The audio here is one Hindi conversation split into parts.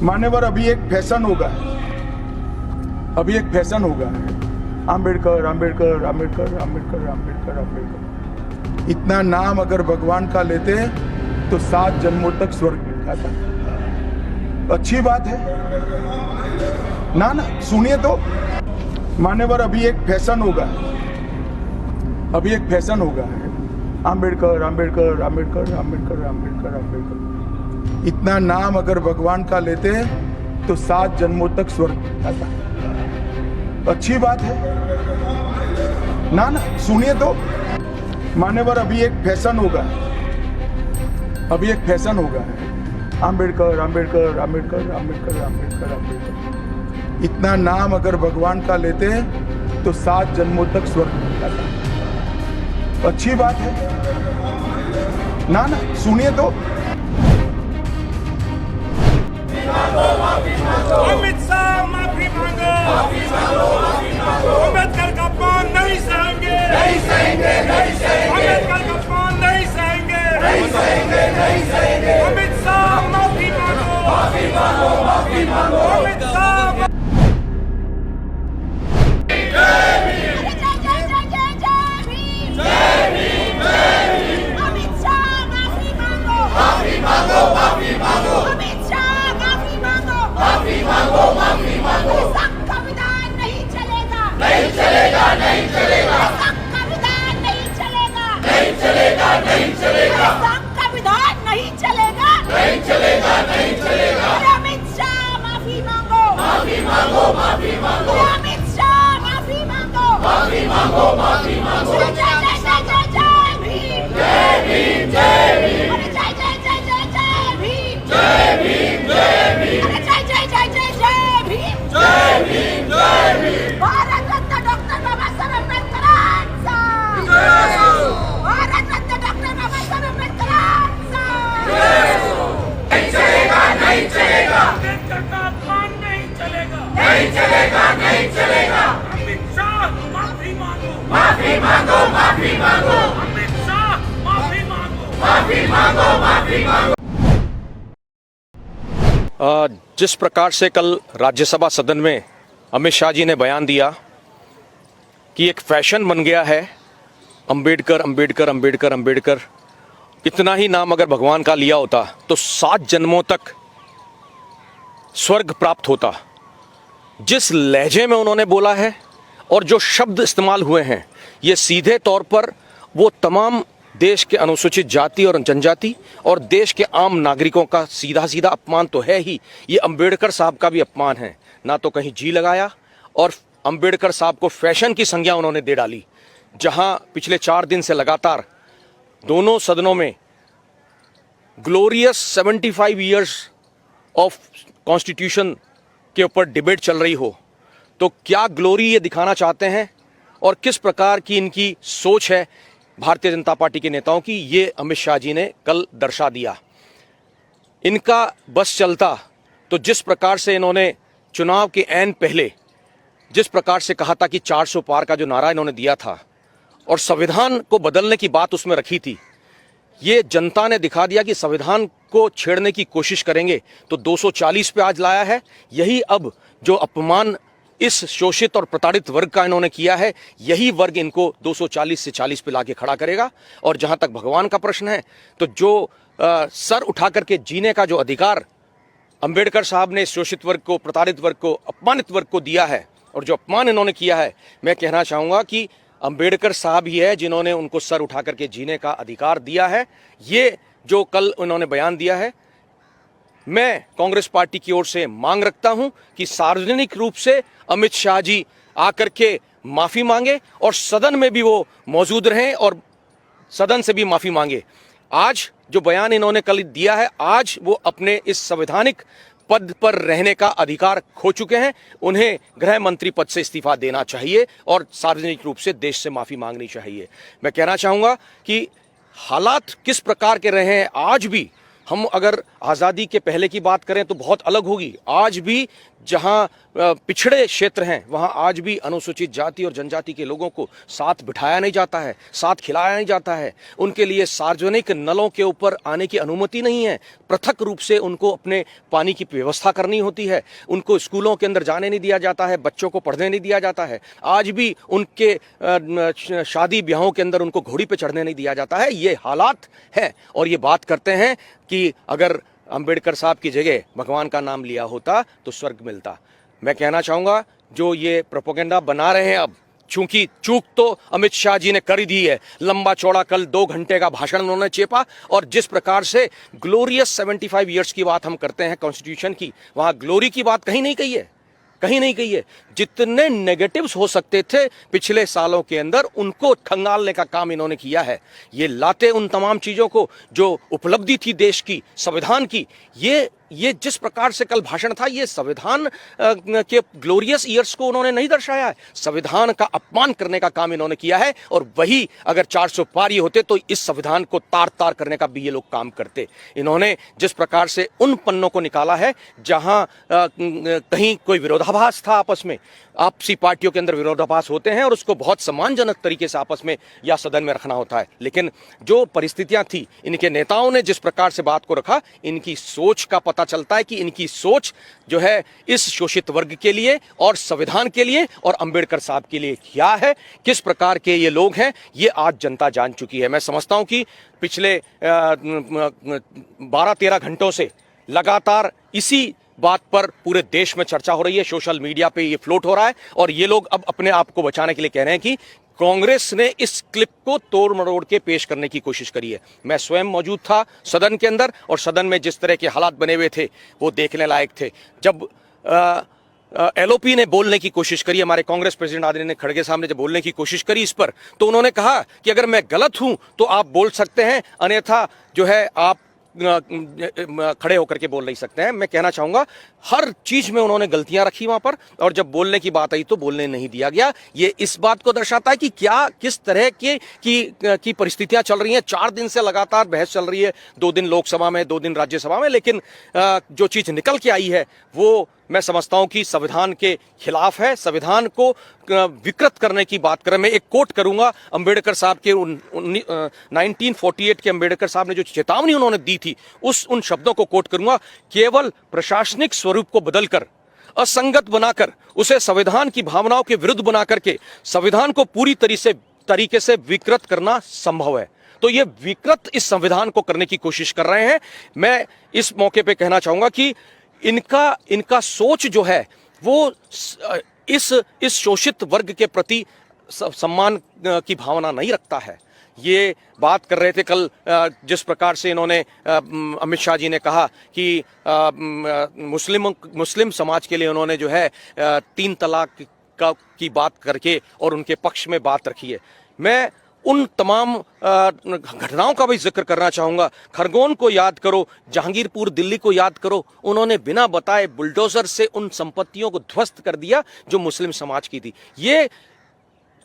मान्यवर, अभी एक फैशन होगा, अभी एक फैशन होगा, अंबेडकर अंबेडकर अंबेडकर अंबेडकर अंबेडकर अंबेडकर। इतना नाम अगर भगवान का लेते तो 7 जन्मों तक स्वर्ग मिलता था। अच्छी बात है ना? सुनिए तो मान्यवर, अभी एक फैशन होगा, अभी एक फैशन होगा, अंबेडकर अंबेडकर अंबेडकर अंबेडकर अंबेडकर अंबेडकर। इतना नाम अगर भगवान का लेते तो 7 जन्मों तक स्वर्ग मिलता था। अच्छी बात है ना? सुनिए तो मान्यवर, अभी एक फैशन होगा, अभी एक फैशन होगा, अंबेडकर अंबेडकर अंबेडकर अंबेडकर अंबेडकर अंबेडकर। इतना नाम अगर भगवान का लेते तो 7 जन्मों तक स्वर्ग मिलता था। अच्छी बात है ना? सुनिए तो अमित शाह माफी मांगो, अम्बेडकर का अपमान नहीं सहेंगे, नहीं सहेंगे, नहीं सहेंगे, अम्बेडकर का अपमान नहीं सहेंगे, नहीं सहेंगे, नहीं सहेंगे। अमित शाह माफी मांगो, माफी मांगो, माफी मांगो, अमित शाह। संविधान नहीं चलेगा, नहीं चलेगा, नहीं चलेगा, संविधान नहीं चलेगा, नहीं चलेगा, नहीं चलेगा, संविधान नहीं चलेगा, नहीं चलेगा, नहीं चलेगा। अमित शाह माफी मांगो, माफी मांगो, माफी मांगो, अमित शाह माफी मांगो, माफी मांगो, माफी मांगो। जय जय जय जय जय भीम, जय भीम, जय भीम, जय जय जय जय जय भीम, जय भीम, जय भीम, जय जय जय जय जय भीम, जय भीम, जय भीम। भारत रत्न डॉक्टर बाबा साहेब अम्बेडकरांचा जय हो, भारत रत्न डॉक्टर बाबा साहेब अम्बेडकरांचा जय हो। नहीं चलेगा, नहीं चलेगा, अम्बेडकर का अपमान नहीं चलेगा, नहीं चलेगा, नहीं चलेगा। अमित शाह माफी मांगो, माफी मांगो, माफी मांगो, अमित शाह माफी मांगो, माफी मांगो, माफी मांगो। जिस प्रकार से कल राज्यसभा सदन में अमित शाह जी ने बयान दिया कि एक फैशन बन गया है अंबेडकर अंबेडकर अंबेडकर अंबेडकर, इतना ही नाम अगर भगवान का लिया होता तो 7 जन्मों तक स्वर्ग प्राप्त होता। जिस लहजे में उन्होंने बोला है और जो शब्द इस्तेमाल हुए हैं, ये सीधे तौर पर वो तमाम देश के अनुसूचित जाति और जनजाति और देश के आम नागरिकों का सीधा सीधा अपमान तो है ही, ये अंबेडकर साहब का भी अपमान है। ना तो कहीं जी लगाया और अंबेडकर साहब को फैशन की संज्ञा उन्होंने दे डाली। जहां पिछले 4 दिन से लगातार दोनों सदनों में ग्लोरियस 75 ईयर्स ऑफ कॉन्स्टिट्यूशन के ऊपर डिबेट चल रही हो, तो क्या ग्लोरी ये दिखाना चाहते हैं और किस प्रकार की इनकी सोच है भारतीय जनता पार्टी के नेताओं की, ये अमित शाह जी ने कल दर्शा दिया। इनका बस चलता तो जिस प्रकार से इन्होंने चुनाव के ऐन पहले जिस प्रकार से कहा था कि 400 पार का जो नारा इन्होंने दिया था और संविधान को बदलने की बात उसमें रखी थी, ये जनता ने दिखा दिया कि संविधान को छेड़ने की कोशिश करेंगे तो 240 पे आज लाया है। यही अब जो अपमान इस शोषित और प्रताड़ित वर्ग का इन्होंने किया है, यही वर्ग इनको 240 से 40 पे लाके खड़ा करेगा। और जहां तक भगवान का प्रश्न है, तो जो सर उठा करके जीने का जो अधिकार अंबेडकर साहब ने शोषित वर्ग को, प्रताड़ित वर्ग को, अपमानित वर्ग को दिया है और जो अपमान इन्होंने किया है, मैं कहना चाहूंगा कि अंबेडकर साहब ही है जिन्होंने उनको सर उठा करके जीने का अधिकार दिया है। ये जो कल उन्होंने बयान दिया है, मैं कांग्रेस पार्टी की ओर से मांग रखता हूं कि सार्वजनिक रूप से अमित शाह जी आकर के माफी मांगे और सदन में भी वो मौजूद रहें और सदन से भी माफी मांगे। आज जो बयान इन्होंने कल दिया है, आज वो अपने इस संवैधानिक पद पर रहने का अधिकार खो चुके हैं। उन्हें गृह मंत्री पद से इस्तीफा देना चाहिए और सार्वजनिक रूप से देश से माफी मांगनी चाहिए। मैं कहना चाहूंगा कि हालात किस प्रकार के रहे हैं, आज भी हम अगर आज़ादी के पहले की बात करें तो बहुत अलग होगी। आज भी जहां पिछड़े क्षेत्र हैं वहां आज भी अनुसूचित जाति और जनजाति के लोगों को साथ बिठाया नहीं जाता है, साथ खिलाया नहीं जाता है। उनके लिए सार्वजनिक नलों के ऊपर आने की अनुमति नहीं है। पृथक रूप से उनको अपने पानी की व्यवस्था करनी होती है। उनको स्कूलों के अंदर जाने नहीं दिया जाता है, बच्चों को पढ़ने नहीं दिया जाता है। आज भी उनके शादी ब्याहों के अंदर उनको घोड़ी पे चढ़ने नहीं दिया जाता है। ये हालात है और ये बात करते हैं कि अगर अंबेडकर साहब की जगह भगवान का नाम लिया होता तो स्वर्ग मिलता। मैं कहना चाहूंगा जो ये प्रोपेगेंडा बना रहे हैं अब, चूंकि चूक तो अमित शाह जी ने कर ही दी है। लंबा चौड़ा कल 2 घंटे का भाषण उन्होंने चेपा और जिस प्रकार से ग्लोरियस 75 ईयर्स की बात हम करते हैं कॉन्स्टिट्यूशन की, वहां ग्लोरी की बात कहीं नहीं कही है, कहीं नहीं कही है। जितने नेगेटिव्स हो सकते थे पिछले सालों के अंदर उनको खंगालने का काम इन्होंने किया है। ये लाते उन तमाम चीजों को जो उपलब्धि थी देश की, संविधान की, ये जिस प्रकार से कल भाषण था, ये संविधान के ग्लोरियस ईयर्स को उन्होंने नहीं दर्शाया है। संविधान का अपमान करने का काम इन्होंने किया है और वही अगर 400 पार ही होते तो इस संविधान को तार तार करने का भी ये लोग काम करते। इन्होंने जिस प्रकार से उन पन्नों को निकाला है जहां कहीं कोई विरोधाभास था, आपस में आपसी पार्टियों के अंदर विरोधाभास होते हैं और उसको बहुत सम्मानजनक तरीके से आपस में या सदन में रखना होता है। लेकिन जो परिस्थितियां थी, इनके नेताओं ने जिस प्रकार से बात को रखा, इनकी सोच का पता चलता है कि इनकी सोच जो है इस शोषित वर्ग के लिए और संविधान के लिए और अंबेडकर साहब के लिए क्या है, किस प्रकार के ये लोग हैं, ये आज जनता जान चुकी है। मैं समझता हूं कि पिछले 12-13 घंटों से लगातार इसी बात पर पूरे देश में चर्चा हो रही है, सोशल मीडिया पे ये फ्लोट हो रहा है और ये लोग अब अपने आप को बचाने के लिए कह रहे हैं कि कांग्रेस ने इस क्लिप को तोड़ मरोड़ के पेश करने की कोशिश करी है। मैं स्वयं मौजूद था सदन के अंदर और सदन में जिस तरह के हालात बने हुए थे वो देखने लायक थे। जब एलओपी ने बोलने की कोशिश करी, हमारे कांग्रेस प्रेसिडेंट आदरणीय खड़गे साहब ने जब बोलने की कोशिश करी इस पर, तो उन्होंने कहा कि अगर मैं गलत हूं तो आप बोल सकते हैं, अन्यथा जो है आप खड़े होकर के बोल नहीं सकते हैं। मैं कहना चाहूंगा हर चीज में उन्होंने गलतियां रखी वहां पर और जब बोलने की बात आई तो बोलने नहीं दिया गया। ये इस बात को दर्शाता है कि क्या किस तरह की परिस्थितियां चल रही हैं। 4 दिन से लगातार बहस चल रही है, 2 दिन लोकसभा में, 2 दिन राज्यसभा में, लेकिन जो चीज निकल के आई है वो मैं समझता हूं कि संविधान के खिलाफ है। संविधान को विकृत करने की बात करें, मैं एक कोट करूंगा अंबेडकर साहब के 1948 के अंबेडकर साहब ने जो चेतावनी उन्होंने दी थी उन शब्दों को कोट करूंगा, केवल प्रशासनिक स्वरूप को बदलकर, असंगत बनाकर, उसे संविधान की भावनाओं के विरुद्ध बनाकर के संविधान को पूरी तरीके से विकृत करना संभव है। तो ये विकृत इस संविधान को करने की कोशिश कर रहे हैं। मैं इस मौके पे कहना चाहूंगा कि इनका सोच जो है वो इस शोषित वर्ग के प्रति सम्मान की भावना नहीं रखता है। ये बात कर रहे थे कल जिस प्रकार से इन्होंने अमित शाह जी ने कहा कि मुस्लिम समाज के लिए उन्होंने जो है 3 तलाक की बात करके और उनके पक्ष में बात रखी है। मैं उन तमाम घटनाओं का भी जिक्र करना चाहूंगा। खरगोन को याद करो, जहांगीरपुर दिल्ली को याद करो, उन्होंने बिना बताए बुलडोजर से उन संपत्तियों को ध्वस्त कर दिया जो मुस्लिम समाज की थी। ये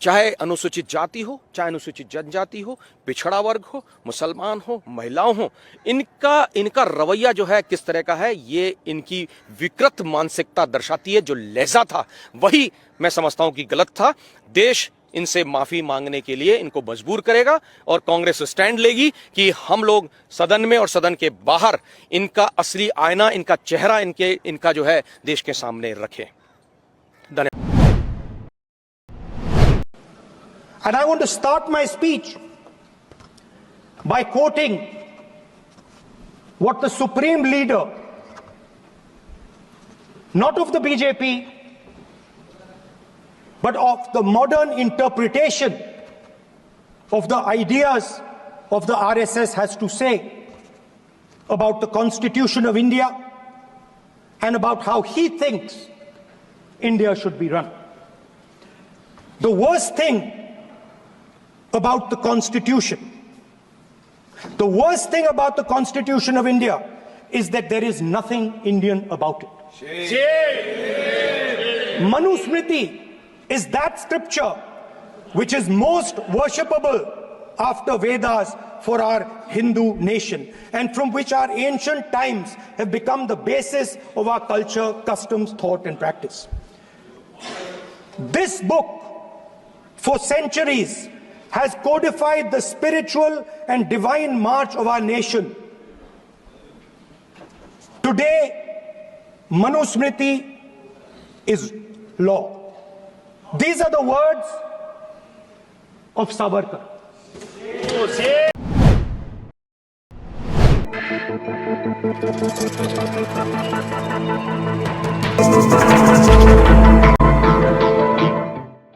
चाहे अनुसूचित जाति हो, चाहे अनुसूचित जनजाति हो, पिछड़ा वर्ग हो, मुसलमान हो, महिलाओं हो, इनका रवैया जो है किस तरह का है, ये इनकी विकृत मानसिकता दर्शाती है। जो लहजा था वही मैं समझता हूं कि गलत था। देश इनसे माफी मांगने के लिए इनको मजबूर करेगा और कांग्रेस स्टैंड लेगी कि हम लोग सदन में और सदन के बाहर इनका असली आईना, इनका चेहरा, इनका जो है देश के सामने रखें। धन्यवाद। And I want to start my speech by quoting what the supreme leader, not of the BJP, but of the modern interpretation of the ideas of the RSS has to say about the Constitution of India and about how he thinks India should be run. The worst thing about the Constitution, the worst thing about the Constitution of India is that there is nothing Indian about it. Manusmriti is that scripture which is most worshipable after Vedas for our Hindu nation, and from which our ancient times have become the basis of our culture, customs, thought, and practice. This book, for centuries, has codified the spiritual and divine march of our nation. Today, Manusmriti is law. These are the words of Savarkar.